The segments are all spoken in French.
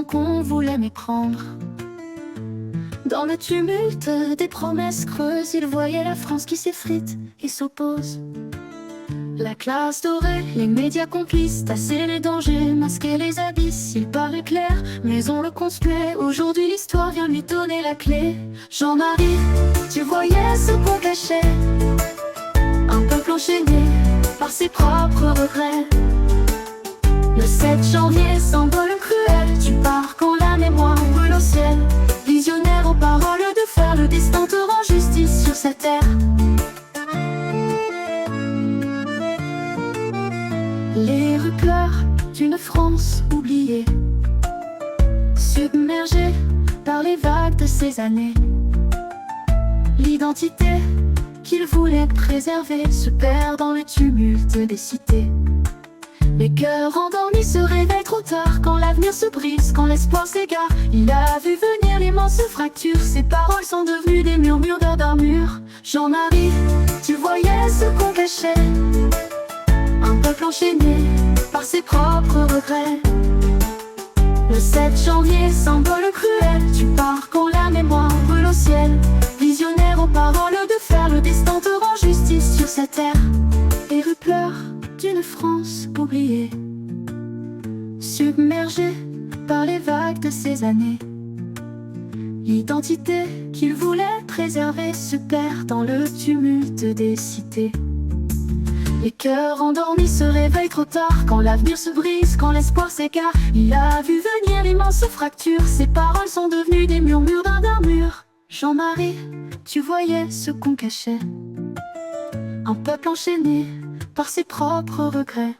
maison qu'on voulait méprendre. Dans le tumulte des promesses creuses, il voyait la France qui s'effrite et s'oppose. La classe dorée, les médias complices, tasser les dangers, masquer les abysses. Il paraît clair, mais on le conspuait. Aujourd'hui l'histoire vient lui donner la clé. Jean-Marie, tu voyais ce qu'on cachait, un peuple enchaîné par ses propres regrets. Le 7 janvier, symbole cruel, tu pars quand la mémoire brûle au ciel. Visionnaire aux paroles de fer, le destin te rend justice sur cette terre. Les rues pleurent d'une France oubliée, submergée par les vagues de ces années. L'identité qu'il voulait préserver se perd dans le tumulte des cités. Les cœurs endormis se réveillent trop tard, quand l'avenir se brise, quand l'espoir s'égare. Il a vu venir l'immense fracture, ses paroles sont devenues des murmures d'armure. Jean-Marie, tu voyais ce qu'on cachait, un peuple enchaîné par ses propres regrets. Le 7 janvier, symbole cruel, tu pars quand la mémoire brûle au ciel. Visionnaire aux paroles de fer, le destin te rend justice sur cette terre. Les rues pleurent d'une France oubliée, submergée par les vagues de ces années. L'identité qu'il voulait préserver se perd dans le tumulte des cités. Les cœurs endormis se réveillent trop tard, quand l'avenir se brise, quand l'espoir s'égare. Il a vu venir l'immense fracture, ses paroles sont devenues des murmures d'armure. Jean-Marie, tu voyais ce qu'on cachait, un peuple enchaîné par ses propres regrets.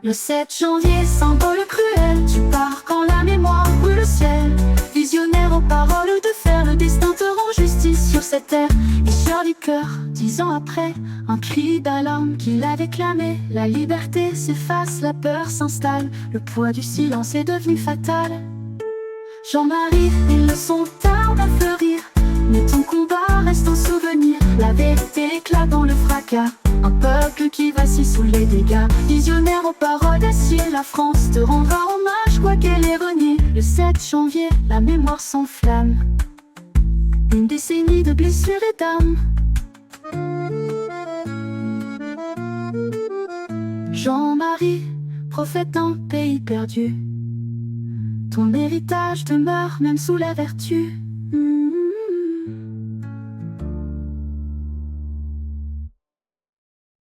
Le 7 janvier, symbole cruel, tu pars quand la mémoire brûle le ciel. Visionnaire aux paroles de fer, le destin te rend justice sur cette terre. Et cher du cœur, 10 ans après, un cri d'alarme qu'il avait clamé. La liberté s'efface, la peur s'installe, le poids du silence est devenu fatal. Jean-Marie, les leçons tardent à fleurir, mais ton combat reste un souvenir. La vérité éclate dans le fracas, un peuple qui vacille sous les dégâts. Visionnaire aux paroles d'acier, la France te rendra hommage quoi qu'elle ait renié. Le 7 janvier, la mémoire s'enflamme, une décennie de blessures et d'âmes. Jean-Marie, prophète d'un pays perdu, ton héritage demeure même sous la vertu.